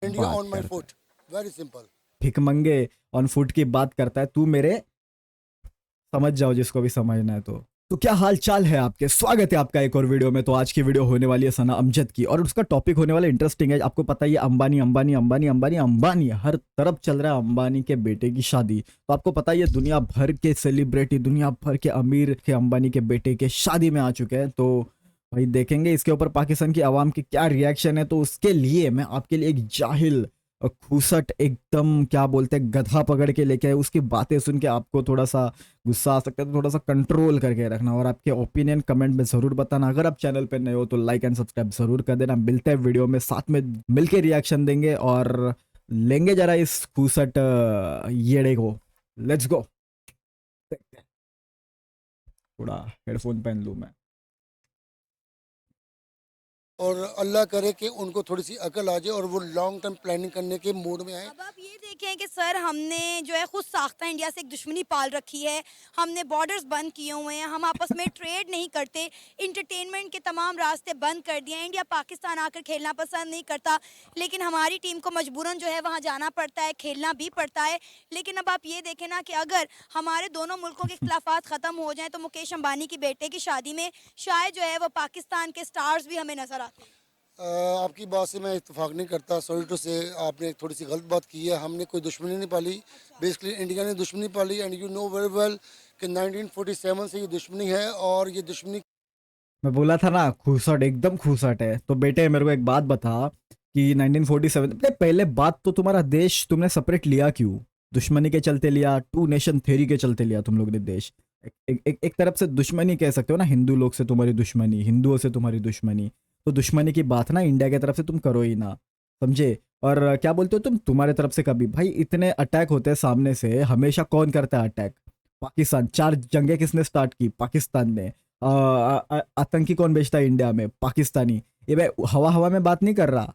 India बात on my करता है, फुट, वेरी सिंपल। भिकमंगे ऑन फुट की बात करता है तू मेरे, समझ जाओ जिसको भी समझना है तो क्या हाल चाल है आपके, स्वागत है आपका एक और वीडियो में। तो आज की वीडियो होने वाली है सना अमजद की, और उसका टॉपिक होने वाला इंटरेस्टिंग है। आपको पता ही है अंबानी अंबानी अंबानी अंबानी अंबानी, हर तरफ चल रहा है अंबानी के बेटे की शादी। तो आपको पता ही है दुनिया भर के सेलिब्रिटी, दुनिया भर के अमीर के अंबानी के बेटे के शादी में आ चुके हैं। तो भाई देखेंगे इसके ऊपर पाकिस्तान की आवाम की क्या रिएक्शन है। तो उसके लिए मैं आपके लिए एक जाहिल खूसट एकदम क्या बोलते हैं गधा पकड़ के लेके आए। उसकी बातें सुन के आपको थोड़ा सा गुस्सा आ सकता है, तो थोड़ा सा कंट्रोल करके रखना, और आपके ओपिनियन कमेंट में ज़रूर बताना। अगर आप चैनल पे नए हो तो लाइक एंड सब्सक्राइब ज़रूर कर देना। मिलते हैं वीडियो में, साथ में मिलके रिएक्शन देंगे और लेंगे जरा इस खूसट येड़े को। Let's go. थोड़ा हेडफोन पहन लूँ मैं। और अल्लाह करे कि उनको थोड़ी सी अकल आ जाए और वो लॉन्ग टर्म प्लानिंग करने के मूड में आए। अब आप ये देखें कि सर हमने जो है खुद साख्ता इंडिया से एक दुश्मनी पाल रखी है। हमने बॉर्डर्स बंद किए हुए हैं, हम आपस में ट्रेड नहीं करते, इंटरटेनमेंट के तमाम रास्ते बंद कर दिए हैं। इंडिया पाकिस्तान आकर खेलना पसंद नहीं करता, लेकिन हमारी टीम को मजबूरन जो है वहाँ जाना पड़ता है, खेलना भी पड़ता है। लेकिन अब आप ये देखें ना कि अगर हमारे दोनों मुल्कों के इख्तिलाफात ख़त्म हो जाएं तो मुकेश अंबानी की बेटे की शादी में शायद जो है वो पाकिस्तान के स्टार्स भी हमें नज़र आते हैं। आपकी बात से मैं इत्तेफाक नहीं करता, सॉरी टू से आपने थोड़ी सी गलत बात की है। हमने कोई दुश्मनी नहीं पाली, बेसिकली इंडिया ने दुश्मनी पाली। And you know very well कि 1947 से ये दुश्मनी है, और ये दुश्मनी मैं बोला था ना खूसट, एकदम खूसट है। तो बेटे मेरे को एक बात बता कि 1947 पहले बात तो तुम्हारा देश तुमने सेपरेट लिया क्यों? दुश्मनी के चलते लिया, टू नेशन थ्योरी के चलते लिया तुम लोग ने देश। एक तरफ से दुश्मनी कह सकते हो ना, हिंदू लोग से तुम्हारी दुश्मनी, हिंदुओं से तुम्हारी दुश्मनी। तो दुश्मनी की बात ना इंडिया की तरफ से तुम करो ही ना, समझे? और क्या बोलते हो तुम, तुम्हारे तरफ से कभी भाई इतने अटैक होते हैं सामने से, हमेशा कौन करता है अटैक? पाकिस्तान। 4 जंगें किसने स्टार्ट की? पाकिस्तान ने। आतंकी कौन बेचता है इंडिया में? पाकिस्तानी। ये भाई हवा हवा में बात नहीं कर रहा,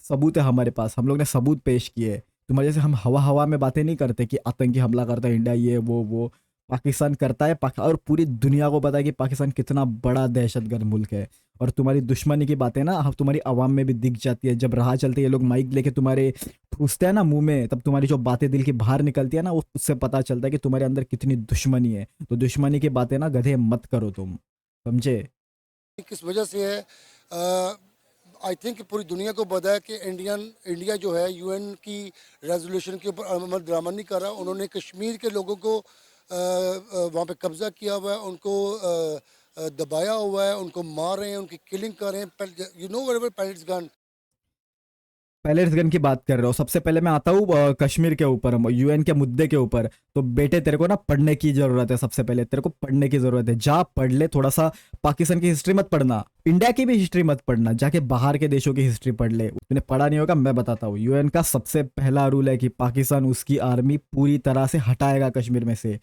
सबूत है हमारे पास, हम लोग ने सबूत पेश किए। तुम्हारे जैसे हम हवा हवा में बातें नहीं करते कि आतंकी हमला करता है इंडिया, ये वो पाकिस्तान करता है। और पूरी दुनिया को पता है कि पाकिस्तान कितना बड़ा दहशतगर्द मुल्क है। और तुम्हारी दुश्मनी की बातें ना अब तुम्हारी आवाम में भी दिख जाती है। जब राह चलते ये लोग माइक लेके तुम्हारे ठूसते हैं ना मुंह में, तब तुम्हारी जो बातें दिल की बाहर निकलती है ना, उससे पता चलता है कि तुम्हारे अंदर कितनी दुश्मनी है। तो दुश्मनी की बातें ना गधे मत करो तुम, समझे? किस वजह से है, आई थिंक पूरी दुनिया को पता है कि इंडिया जो है यूएन की रेजोल्यूशन के ऊपर अमल दरामद नहीं कर रहा। उन्होंने कश्मीर के लोगों को वहाँ पे कब्जा किया हुआ है, उनको दबाया हुआ है, उनको मार रहे हैं, उनकी किलिंग कर रहे हैं। You know very well pellets gun. Pellets gun की बात कर रहे हो? सबसे पहले मैं आता हूँ कश्मीर के ऊपर, यूएन के मुद्दे के ऊपर। तो बेटे तेरे को ना पढ़ने की जरूरत है, सबसे पहले तेरे को पढ़ने की जरूरत है। जा पढ़ ले थोड़ा सा। पाकिस्तान की हिस्ट्री मत पढ़ना, इंडिया की भी हिस्ट्री मत पढ़ना, जाके बाहर के देशों की हिस्ट्री पढ़ ले। तूने पढ़ा नहीं होगा, मैं बताता हूँ। यूएन का सबसे पहला रूल है कि पाकिस्तान उसकी आर्मी पूरी तरह से हटाएगा कश्मीर में से।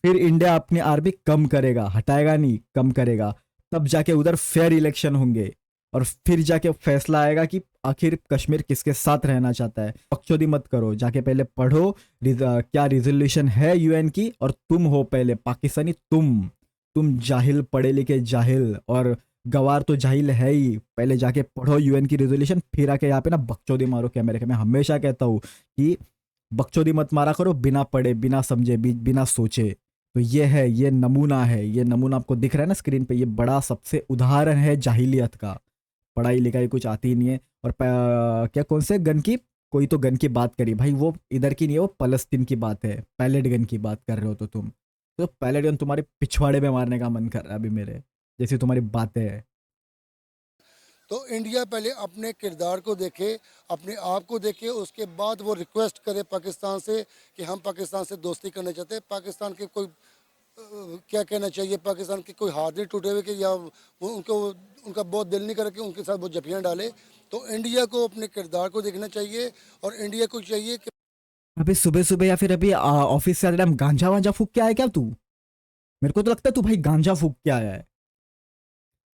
फिर इंडिया अपनी आर्मी कम करेगा, हटाएगा नहीं, कम करेगा। तब जाके उधर फेयर इलेक्शन होंगे, और फिर जाके फैसला आएगा कि आखिर कश्मीर किसके साथ रहना चाहता है। बकचोदी मत करो, जाके पहले पढ़ो क्या रिजोल्यूशन है यूएन की। और तुम हो पहले पाकिस्तानी, तुम जाहिल, पढ़े लिखे जाहिल, और गवार तो जाहिल है ही। पहले जाके पढ़ो यूएन की रिजोल्यूशन, फिर आके यहाँ पे ना बकचोदी मारो कैमरे के। मैं हमेशा कहता हूँ कि बकचोदी मत मारा करो बिना पढ़े, बिना समझे, बिना सोचे। तो ये है, ये नमूना है, ये नमूना आपको दिख रहा है ना स्क्रीन पे, ये बड़ा सबसे उदाहरण है जाहिलियत का। पढ़ाई लिखाई कुछ आती ही नहीं है। और क्या कौन से गन की, कोई तो गन की बात करी भाई, वो इधर की नहीं है, वो फलस्तीन की बात है। पैलेट गन की बात कर रहे हो तो तुम, तो पैलेट गन तुम्हारे पिछवाड़े में मारने का मन कर रहा है अभी मेरे, जैसी तुम्हारी बातें हैं। तो इंडिया पहले अपने किरदार को देखे, अपने आप को देखे, उसके बाद वो रिक्वेस्ट करे पाकिस्तान से कि हम पाकिस्तान से दोस्ती करना चाहते हैं। पाकिस्तान के कोई क्या कहना चाहिए, पाकिस्तान के कोई हाथ नहीं टूटे हुए कि या वो उनका बहुत दिल नहीं करे कि उनके साथ वो जफियाँ डाले। तो इंडिया को अपने किरदार को देखना चाहिए, और इंडिया को चाहिए कि अभी सुबह सुबह या फिर अभी ऑफिस से एकदम गांजा वांजा फूक के आया क्या तू? मेरे को तो लगता है तू भाई गांजा फूक के आया है।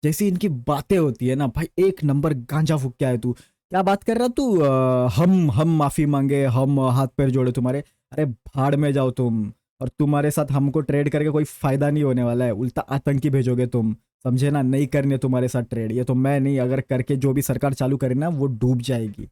जैसी इनकी बातें होती है ना भाई, एक नंबर गांजा फूक के आया तू। क्या बात कर रहा तू? हम माफी मांगे, हम हाथ पैर जोड़े तुम्हारे? अरे भाड़ में जाओ तुम। और तुम्हारे साथ हमको ट्रेड करके कोई फायदा नहीं होने वाला है, उल्टा आतंकी भेजोगे तुम, समझे ना? नहीं करने तुम्हारे साथ ट्रेड, ये तो मैं नहीं, अगर करके जो भी सरकार चालू करे ना वो डूब जाएगी।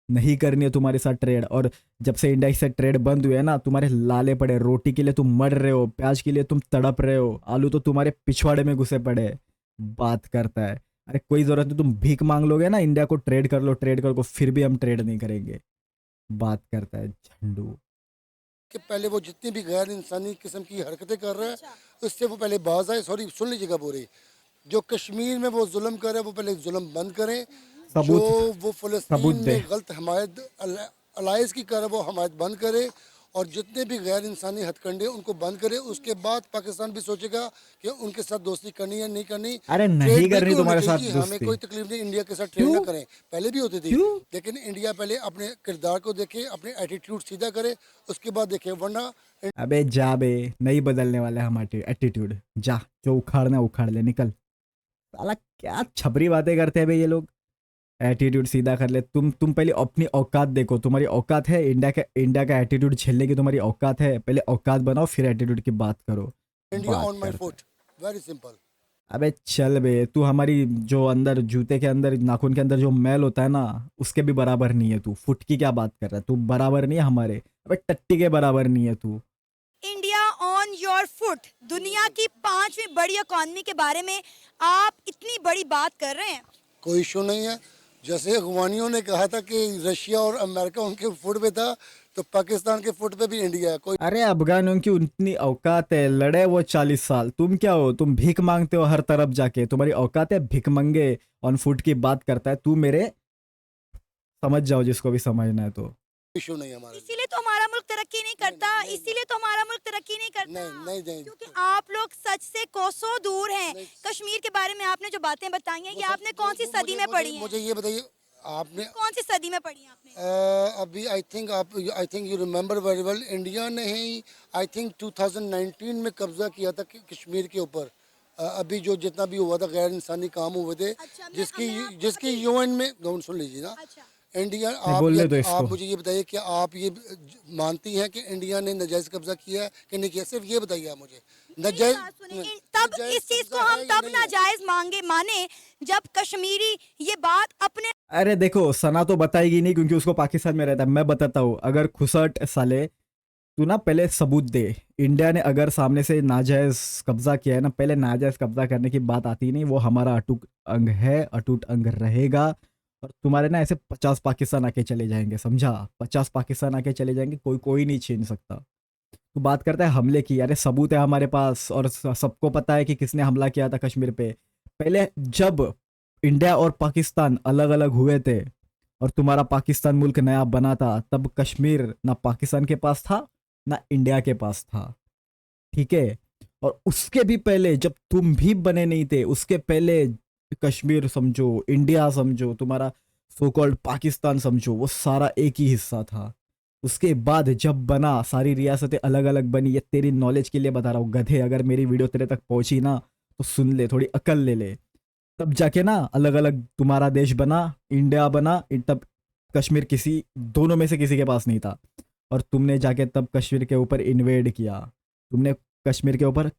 नहीं करनी है तुम्हारे साथ ट्रेड। और जब से इंडिया से ट्रेड बंद हुए है ना, तुम्हारे लाले पड़े, रोटी के लिए तुम मर रहे हो, प्याज के लिए तुम तड़प रहे हो, आलू तो तुम्हारे पिछवाड़े में घुसे पड़े हैं। बात करता है, अरे कोई जरूरत नहीं, तुम भीख मांग लोगे ना, इंडिया को ट्रेड कर लो, ट्रेड कर लो, फिर भी हम ट्रेड नहीं करेंगे। बात करता है झंडू। कि पहले वो जितनी भी गैर इंसानी किस्म की हरकतें कर रहा है उससे वो पहले बाज आए। सॉरी, सुन लीजिएगा पूरी। जो कश्मीर में वो जुल्म कर रहे हैं वो पहले जुल्म बंद करें। जो सबूत वो सबूत फ़लस्तीन दे। में गलत हमायत अलाइज की कर रहा है वो हमायत बंद करे, और जितने भी गैर इंसानी हथकंडे उनको बंद करे। उसके बाद पाकिस्तान भी सोचेगा कि उनके साथ दोस्ती करनी है नहीं करनी। अरे नहीं ट्रेड करनी बिल्कुल होनी तुम्हारे साथ चाहिए, हमें दोस्ती। कोई तकलीफ नहीं, इंडिया के साथ ट्रेड ना क्यों? करें। पहले भी होती थी, क्यों? लेकिन इंडिया पहले अपने किरदार को देखे, अपने एटीट्यूड सीधा करे, उसके बाद देखे। वरना अबे जा बे, नहीं बदलने वाला है हमारे एटीट्यूड। जा, जो उखाड़ना उखाड़ ले, निकल। साला क्या छपरी बातें करते हैं बे ये लोग। एटीट्यूड सीधा कर ले। तुम पहले अपनी औकात देखो, तुम्हारी औकात है इंडिया का एटीट्यूड झेलने की? तुम्हारी औकात है? पहले औकात बनाओ, फिर एटीट्यूड की बात करो। इंडिया बात ऑन माई करते फुट, वेरी सिंपल। अबे चल बे, तू हमारी जो अंदर जूते के अंदर, नाखून के अंदर जो मैल होता है ना, उसके भी बराबर नहीं है तू। फुट की क्या बात कर रहा है तू? बराबर नहीं है हमारे। अबे टट्टी के बराबर नहीं है तू। इंडिया ऑन योर फुट, दुनिया की 5वीं बड़ी इकॉनमी के बारे में आप इतनी बड़ी बात कर रहे हैं। कोई इशू नहीं है। जैसे अगवानियों ने कहा था कि रशिया और अमेरिका उनके फुट पे था, तो पाकिस्तान के फुट पे भी इंडिया है। कोई अरे अफगानों की उतनी औकात है, लड़े वो 40 साल। तुम क्या हो? तुम भीख मांगते हो हर तरफ जाके। तुम्हारी औकात है भिखमंगे ऑन फुट की बात करता है तू मेरे। समझ जाओ जिसको भी समझना है तो। इशू नहीं है हमारे लिए। इसीलिए तो हमारा मुल्क तरक्की नहीं करता, इसीलिए तो हमारा मुल्क तरक्की नहीं करता। नहीं नहीं नहीं, क्योंकि आप लोग सच से कोसों दूर हैं। कश्मीर के बारे में आपने जो बातें बताई हैं, ये आपने कौन सी सदी में पढ़ी हैं? मुझे ये बताइए, आपने कौन सी सदी में पढ़ी हैं आपने? अभी I think you remember very well, India ने ही आई थिंक 2019 में कब्जा किया था कश्मीर के ऊपर। अभी जो जितना भी हुआ था गैर इंसानी काम हुए थे, अच्छा, जिसकी यूएन में, सुन लीजिए ना। अच्छा, इंडिया, बोलने दो इसको। आप मुझे ये बताइए कि आप ये मानती हैं कि इंडिया ने नाजायज कब्जा किया है कि नहीं किया? सिर्फ ये बताइए आप मुझे। मेरी बात सुनिए, तब नाजायज इस चीज को कब्जा हम है या तब नहीं है? नाजायज माने जब कश्मीरी ये बात अपने अरे देखो, सना तो बताएगी नहीं क्योंकि उसको पाकिस्तान में रहता है। मैं बताता हूँ। अगर खुसट साले, तू ना पहले सबूत दे। इंडिया ने अगर सामने से नाजायज कब्जा किया है ना, पहले नाजायज कब्जा करने की बात आती नहीं। वो हमारा अटूट अंग है, अटूट अंग रहेगा। और तुम्हारे ना ऐसे 50 पाकिस्तान आके चले जाएंगे, समझा? 50 पाकिस्तान आके चले जाएंगे, कोई कोई नहीं छीन सकता। तू बात करता है हमले की, अरे सबूत है हमारे पास, और सबको पता है कि किसने हमला किया था कश्मीर पे। पहले जब इंडिया और पाकिस्तान अलग अलग हुए थे और तुम्हारा पाकिस्तान मुल्क नया बना था, तब कश्मीर ना पाकिस्तान के पास था ना इंडिया के पास था, ठीक है? और उसके भी पहले जब तुम भी बने नहीं थे, उसके पहले कश्मीर समझो, इंडिया समझो, तुम्हारा सो कॉल्ड पाकिस्तान समझो, वो सारा एक ही हिस्सा था। उसके बाद जब बना, सारी रियासतें अलग अलग बनी। ये तेरी नॉलेज के लिए बता रहा हूँ गधे, अगर मेरी वीडियो तेरे तक पहुंची ना तो सुन ले, थोड़ी अकल ले ले। तब जाके ना अलग अलग तुम्हारा देश बना, इंडिया बना। तब कश्मीर किसी दोनों में से किसी के पास नहीं था, और तुमने जाके तब कश्मीर के ऊपर इन्वेड किया। तुमने कश्मीर के ऊपर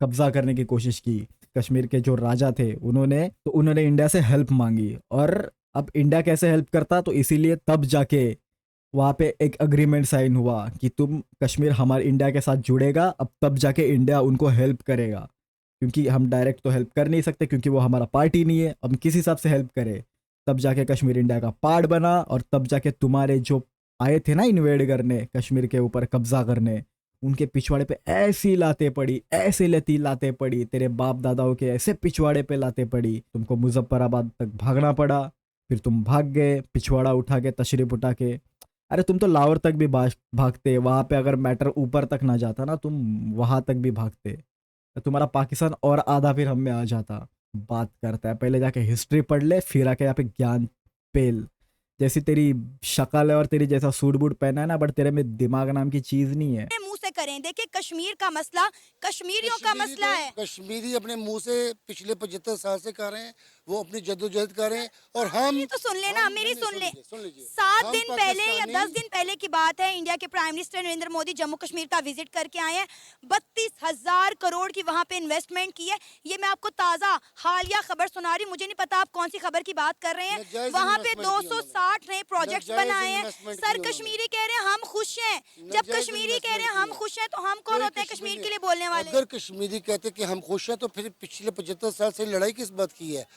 कब्जा करने की कोशिश की। कश्मीर के जो राजा थे उन्होंने इंडिया से हेल्प मांगी, और अब इंडिया कैसे हेल्प करता, तो इसीलिए तब जाके वहाँ पे एक अग्रीमेंट साइन हुआ कि तुम कश्मीर हमारे इंडिया के साथ जुड़ेगा। अब तब जाके इंडिया उनको हेल्प करेगा, क्योंकि हम डायरेक्ट तो हेल्प कर नहीं सकते क्योंकि वो हमारा पार्टी नहीं है। अब किस हिसाब से हेल्प करे? तब जाके कश्मीर इंडिया का पार्ट बना, और तब जाके तुम्हारे जो आए थे ना इन्वेड करने, कश्मीर के ऊपर कब्जा करने, उनके पिछवाड़े पे ऐसी लाते पड़ी, ऐसे लती लाते पड़ी, तेरे बाप दादाओं के ऐसे पिछवाड़े पे लाते पड़ी, तुमको मुजफ्फराबाद तक भागना पड़ा। फिर तुम भाग गए पिछवाड़ा उठा के, तशरीफ उठा के। अरे तुम तो लाहौर तक भी भागते। वहाँ पे अगर मैटर ऊपर तक ना जाता ना, तुम वहाँ तक भी भागते, तो तुम्हारा पाकिस्तान और आधा फिर हम में आ जाता। बात करता है, पहले जाके हिस्ट्री पढ़ ले, फिर आके यहाँ पे ज्ञान पेल। जैसी तेरी शक्ल है और तेरी जैसा सूट बूट पहना है ना, बट तेरे में दिमाग नाम की चीज़ नहीं है। मुंह से करें। देखिए, कश्मीर का मसला कश्मीरियों का मसला है। कश्मीरी अपने मुंह से पिछले 75 साल से कर रहे हैं। वो अपनी जद्दोजहद करें और हम मेरी तो सुन लेना, मेरी नहीं, सुन ले। सुन लीजिए 7 हम दिन पहले या 10 पाकिस्तानी दिन पहले की बात है, इंडिया के प्राइम मिनिस्टर नरेंद्र मोदी जम्मू कश्मीर का विजिट करके आए हैं। 32,000 करोड़ की वहां पे इन्वेस्टमेंट की है। ये मैं आपको ताजा हालिया खबर सुना रही हूँ, मुझे नहीं पता आप कौन सी खबर की बात कर रहे हैं। नाजायज वहां पे इन्वेस्टमेंट की 260 नए प्रोजेक्ट्स नाजायज बनाए हैं। इन्वेस्टमेंट सर की उन्होंने। कश्मीरी कह रहे हैं हम खुश हैं। जब नाजायज कश्मीरी कह रहे हैं इन्वेस्टमेंट हम की है। खुश हैं, तो हम कौन कोई होते हैं कश्मीरी कश्मीर के लिए बोलने वाले? अगर कश्मीरी कहते कि हम खुश हैं तो फिर पिछले 75 साल से लड़ाई किस बात की है?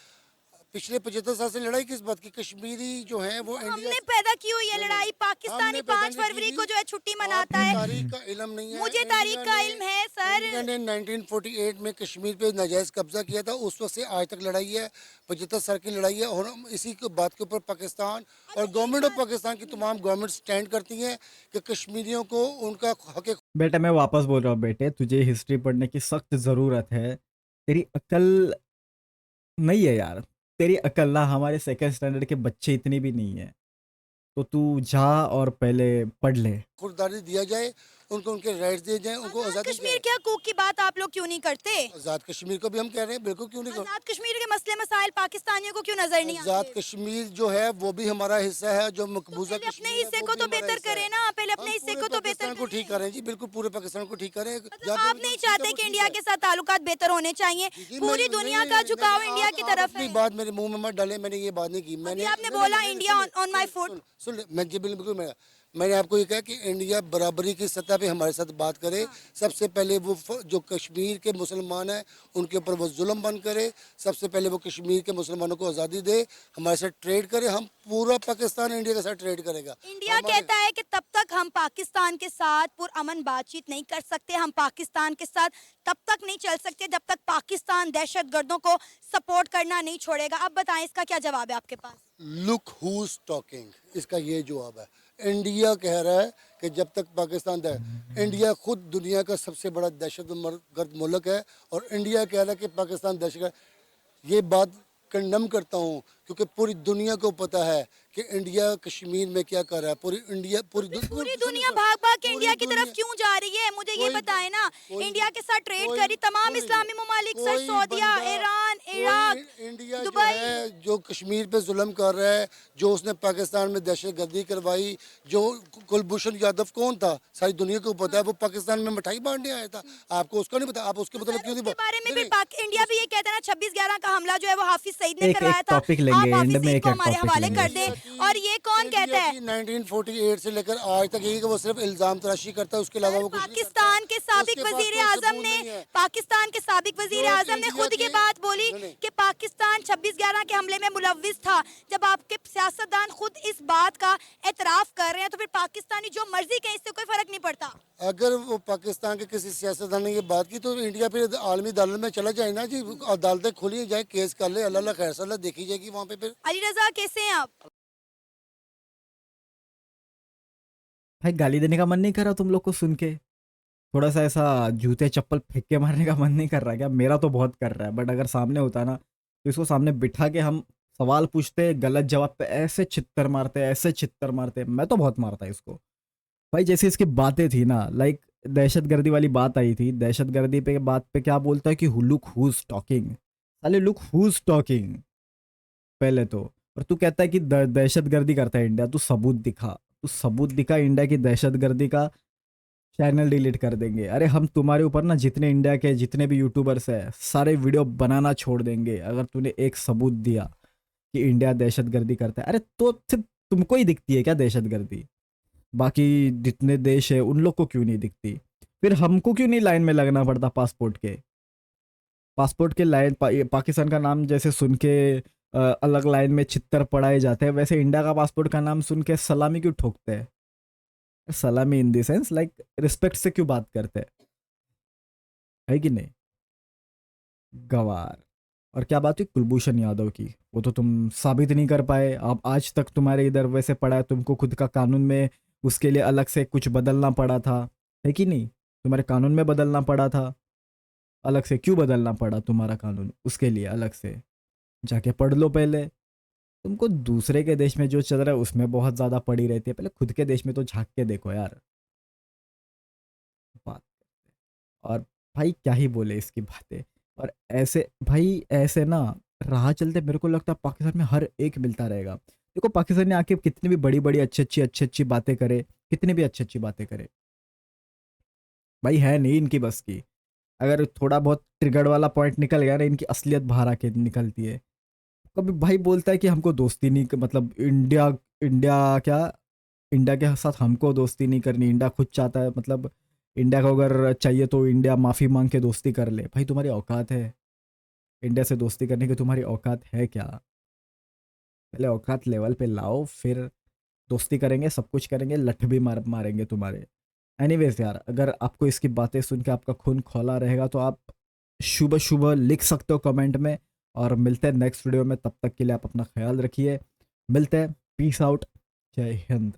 पिछले 75 साल से लड़ाई किस बात की? कश्मीरी जो है वो इंडिया हमने पैदा की हुई है नहीं, लड़ाई। पाकिस्तानी हमने पैदा 5 नहीं की फरवरी थी। को जो है छुट्टी मनाता आपको है। तारीख का इल्म नहीं है। मुझे तारीख का इल्म है सर। इंडिया ने 1948 में कश्मीर पे नाजायज कब्जा किया था, उस वक्त से आज तक लड़ाई है, 75 साल की लड़ाई है। और हम इसी को बात के ऊपर पाकिस्तान और गवर्नमेंट ऑफ पाकिस्तान की तमाम गवर्नमेंट स्टैंड करती हैं कि कश्मीरियों को उनका हक बेटा मैं वापस बोल रहा हूँ बेटे, तुझे हिस्ट्री पढ़ने की सख्त ज़रूरत है। तेरी अक्ल नहीं है यार, तेरी अक्ल ना हमारे सेकंड स्टैंडर्ड के बच्चे इतनी भी नहीं है। तो तू जा और पहले पढ़ ले। खुददारी दिया जाए, उनको उनके राइट्स दिए जाएं, उनको आजाद आज़ादी कश्मीर के हकूक की बात आप लोग क्यों नहीं करते? आज़ाद कश्मीर को भी हम कह रहे हैं, बिल्कुल क्यों नहीं कर आजाद कश्मीर के मसले मसाइल पाकिस्तानियों को क्यों नजर नहीं आज़ाद आते? कश्मीर जो है वो भी हमारा हिस्सा है, जो तो मकबूजा पहले अपने कश्मीर है, हिस्से वो को भी तो हमारा बेहतर हिस्सा है। करें ना, पहले अपने हम हिस्से पूरे को तो बेहतर पाकिस्तान को ठीक करें। करें जी, बिल्कुल पूरे पाकिस्तान को ठीक करें। मतलब आप नहीं चाहते कि इंडिया के साथ ताल्लुकात बेहतर होने चाहिए? जी, पूरी मैं- दुनिया नहीं, का नहीं, झुकाव नहीं, इंडिया आप- की आप तरफ अपनी है। बात मेरे मुंह में मत डालें, मैंने ये बात नहीं की। मैंने आपने नहीं, बोला नहीं, इंडिया सुनिए, on my foot। सुन मैं जी बिल्कुल मैंने आपको ये कहा कि इंडिया बराबरी की सतह पे हमारे साथ बात करे। सबसे पहले वो जो कश्मीर के मुसलमान हैं उनके ऊपर वो जुल्म बंद करे। सबसे पहले वो कश्मीर के मुसलमानों को आज़ादी दे, हमारे साथ ट्रेड करे। हम पूरा पाकिस्तान इंडिया के साथ ट्रेड करेगा। इंडिया कहता है कि तब तक हम पाकिस्तान के साथ पुरअमन बातचीत नहीं कर सकते, हम पाकिस्तान के साथ तब तक नहीं चल सकते जब तक पाकिस्तान दहशतगर्दों को सपोर्ट करना नहीं छोड़ेगा। अब बताएं इसका क्या जवाब है आपके पास? लुक हुज टॉकिंग, इसका ये जवाब है। इंडिया कह रहा है कि जब तक पाकिस्तान इंडिया खुद दुनिया का सबसे बड़ा दहशतगर्द मुल्क है और इंडिया कह रहा है कि पाकिस्तान दहशतगर्द। ये बात कंडम करता हूँ क्योंकि पूरी दुनिया को पता है कि इंडिया कश्मीर में क्या कर रहा है। पूरी दुनिया भाग भाग के पूरी इंडिया की तरफ दुनिया- क्यों जा रही है? मुझे ये कोई- बताएं ना। कोई- इंडिया के साथ ट्रेड कोई- करी तमाम कोई- इस्लामी ममालिक, सर, कोई सऊदिया, बंदा- ईरान, कोई इराक, इंडिया जो दुबई। है जो कश्मीर पे जुल्म कर रहा है, जो उसने पाकिस्तान में दहशतगर्दी करवाई, जो कुलभूषण यादव कौन था सारी दुनिया को पता है, वो पाकिस्तान में मिठाई बांटने आया था। आपको उसका नहीं पता? आप उसके मतलब क्यों नहीं उसके बारे में नहीं, फिर इंडिया भी ये कहता है ना 26/11 का हमला जो है वो हाफिज सईद ने एक करवाया था। टॉपिक लेंगे, आप हाफिज एंड में सईद एक को हमारे टॉपिक हवाले लेंगे। कर दें। और ये कौन कहता है? 1948 से लेकर आज तक यही कि वो सिर्फ इल्जाम तराशी करता है, उसके अलावा वो कुछ नहीं करता। पाकिस्तान के साबिक उसके पास वजीर कोई आजम सबूत ने नहीं है। पाकिस्तान के साबिक वजीर जो आजम ने इंडिया खुद ये के- बात बोली नहीं, नहीं। कि पाकिस्तान 26/11 के हमले में मुलव्विस था। जब आपके सियासतदान खुद इस बात का एतराफ कर रहे हैं तो फिर पाकिस्तानी जो मर्जी कहें इससे कोई फर्क नहीं पड़ता। अगर वो पाकिस्तान के किसी सियासतदान ने ये बात की तो इंडिया फिर आलमी अदालत में चला जाए ना जी, अदालतें खोली जाए, केस कर ले, अल्लाह खैर सल्ला देखी जाएगी वहाँ पे। फिर अली रजा कैसे हैं आप? भाई गाली देने का मन नहीं कर रहा तुम लोग को सुन के? थोड़ा सा ऐसा जूते चप्पल फेंक के मारने का मन नहीं कर रहा क्या? मेरा तो बहुत कर रहा है, बट अगर सामने होता ना तो इसको सामने बिठा के हम सवाल पूछते, गलत जवाब पे ऐसे छित्तर मारते, ऐसे छित्तर मारते। मैं तो बहुत मारता इसको भाई। जैसे इसकी बातें थी ना, लाइक दहशतगर्दी वाली बात आई थी, दहशतगर्दी पे बात पे क्या बोलता है कि लुक हुज टॉकिंग। साले लुक हुज टॉकिंग पहले तो। और तू कहता है कि दहशतगर्दी करता है इंडिया। तू सबूत दिखा, तू सबूत दिखा इंडिया की दहशतगर्दी का, चैनल डिलीट कर देंगे। अरे हम तुम्हारे ऊपर ना जितने इंडिया के जितने भी यूट्यूबर्स हैं सारे वीडियो बनाना छोड़ देंगे अगर तूने एक सबूत दिया कि इंडिया दहशतगर्दी करता है। अरे तो सिर्फ तुमको ही दिखती है क्या दहशतगर्दी? बाकी जितने देश है उन लोग को क्यों नहीं दिखती? फिर हमको क्यों नहीं लाइन में लगना पड़ता पासपोर्ट के? पासपोर्ट के लाइन पाकिस्तान का नाम जैसे सुन के अलग लाइन में छित्तर पड़ाए जाते हैं, वैसे इंडिया का पासपोर्ट का नाम सुन के सलामी क्यों ठोकते हैं? सलामी in the sense like respect से क्यों बात करते हैं, है कि नहीं? गवार। और क्या बात हुई कुलभूषण यादव की? वो तो तुम साबित नहीं कर पाए। अब आज तक तुम्हारे इधर वैसे पड़ा है, तुमको खुद का कानून में उसके लिए अलग से कुछ बदलना पड़ा था, है कि नहीं? तुम्हारे कानून में बदलना पड़ा था अलग से। क्यों बदलना पड़ा तुम्हारा कानून उसके लिए अलग से? जाके पढ़ लो पहले। तुमको दूसरे के देश में जो चल रहा है उसमें बहुत ज़्यादा पड़ी रहती है, पहले खुद के देश में तो झांक के देखो यार। बात और भाई क्या ही बोले इसकी बातें। और ऐसे भाई ऐसे ना राह चलते मेरे को लगता है पाकिस्तान में हर एक मिलता रहेगा। देखो पाकिस्तान ने आके कितनी भी बड़ी-बड़ी अच्छी-अच्छी बातें करे, कितनी भी अच्छी-अच्छी बातें करे, भाई है नहीं इनकी बस की। अगर थोड़ा बहुत ट्रिगर वाला पॉइंट निकल गया ना, इनकी असलियत बाहर आके निकलती है। कभी भाई बोलता है कि हमको दोस्ती नहीं मतलब इंडिया इंडिया क्या इंडिया के साथ हमको दोस्ती नहीं करनी, इंडिया खुद चाहता है मतलब इंडिया को अगर चाहिए तो इंडिया माफ़ी मांग के दोस्ती कर ले। भाई तुम्हारी औकात है इंडिया से दोस्ती करने की? तुम्हारी औकात है क्या? पहले औकात लेवल पे लाओ, फिर दोस्ती करेंगे, सब कुछ करेंगे, लठ भी मारेंगे तुम्हारे। एनीवेज यार, अगर आपको इसकी बातें सुन के आपका खून खौला रहेगा तो आप शुभ शुभ लिख सकते हो कमेंट में। और मिलते हैं नेक्स्ट वीडियो में, तब तक के लिए आप अपना ख्याल रखिए। मिलते हैं, पीस आउट, जय हिंद।